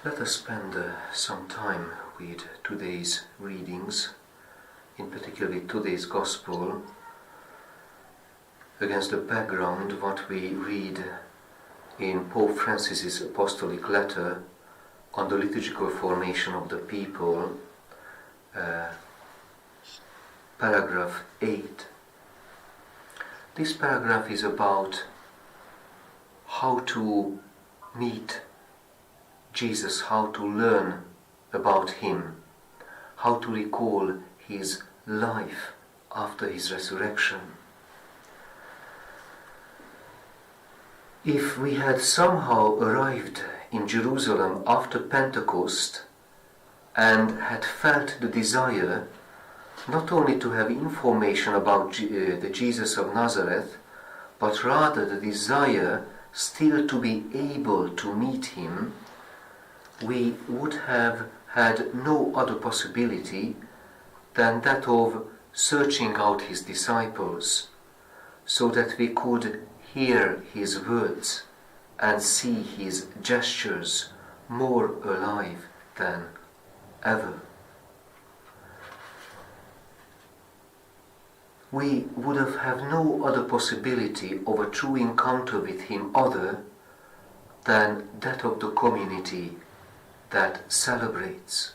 Let us spend some time with today's readings, in particular today's Gospel, against the background what we read in Pope Francis's apostolic letter on the liturgical formation of the people, paragraph 8. This paragraph is about how to meet Jesus, how to learn about him, how to recall his life after his resurrection. If we had somehow arrived in Jerusalem after Pentecost and had felt the desire not only to have information about the Jesus of Nazareth, but rather the desire still to be able to meet him, we would have had no other possibility than that of searching out his disciples, so that we could hear his words and see his gestures more alive than ever. We would have had no other possibility of a true encounter with him other than that of the community that celebrates.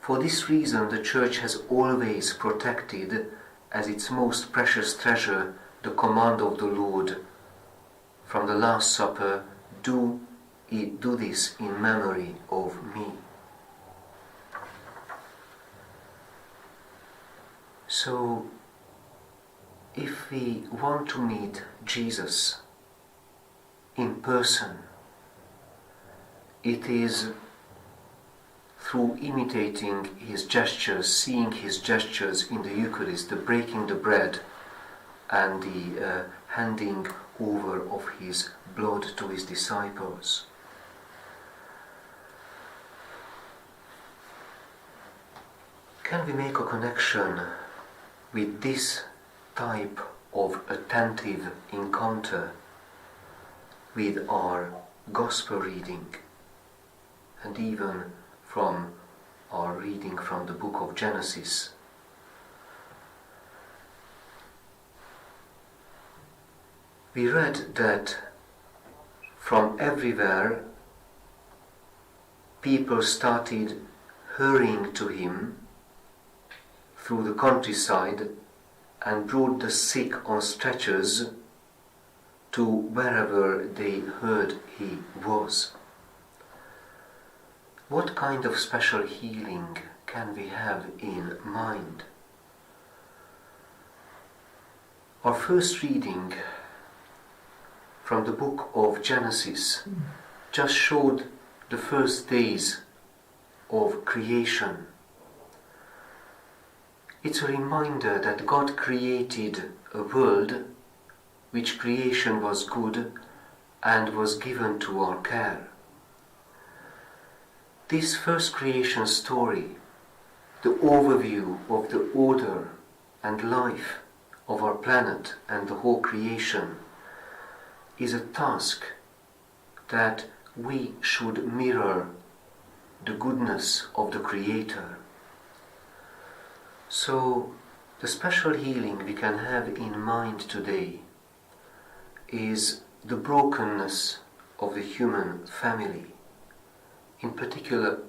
For this reason, the Church has always protected as its most precious treasure the command of the Lord from the Last Supper, do this in memory of me. So, if we want to meet Jesus in person, it is through imitating his gestures, seeing his gestures in the Eucharist, the breaking the bread and the handing over of his blood to his disciples. Can we make a connection with this type of attentive encounter with our Gospel reading, and even from our reading from the book of Genesis? We read that from everywhere people started hurrying to him through the countryside and brought the sick on stretchers to wherever they heard he was. What kind of special healing can we have in mind? Our first reading from the book of Genesis just showed the first days of creation. It's a reminder that God created a world which creation was good and was given to our care. This first creation story, the overview of the order and life of our planet and the whole creation, is a task that we should mirror the goodness of the Creator. So, the special healing we can have in mind today is the brokenness of the human family. In particular,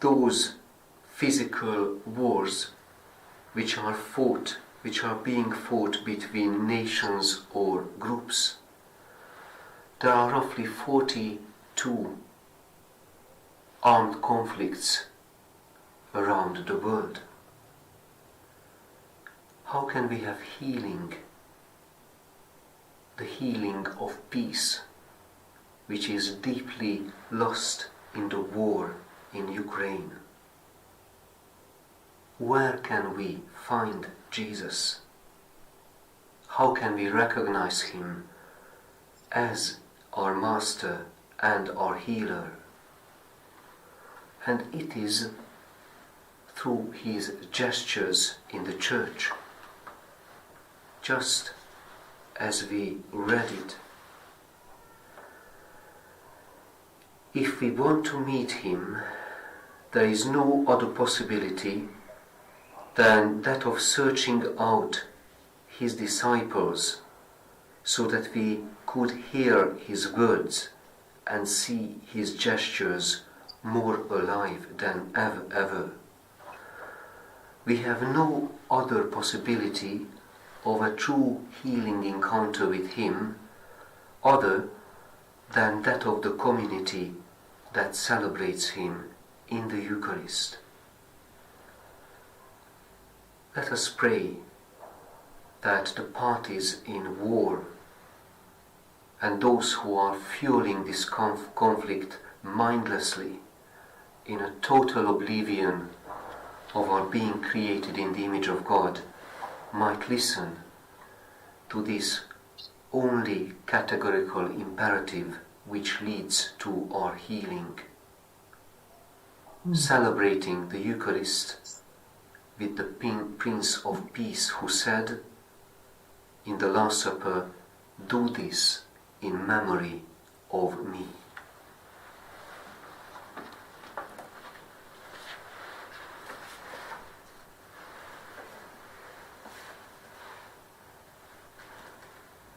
those physical wars which are being fought between nations or groups. There are roughly 42 armed conflicts around the world. How can we have healing? The healing of peace, which is deeply lost in the war in Ukraine. Where can we find Jesus? How can we recognize him as our Master and our Healer? And it is through his gestures in the Church, just as we read it. If we want to meet him, there is no other possibility than that of searching out his disciples so that we could hear his words and see his gestures more alive than ever. We have no other possibility of a true healing encounter with him other than that of the community that celebrates him in the Eucharist. Let us pray that the parties in war and those who are fueling this conflict mindlessly in a total oblivion of our being created in the image of God might listen to this only categorical imperative which leads to our healing. Celebrating the Eucharist with the Prince of Peace who said in the Last Supper, "Do this in memory of me."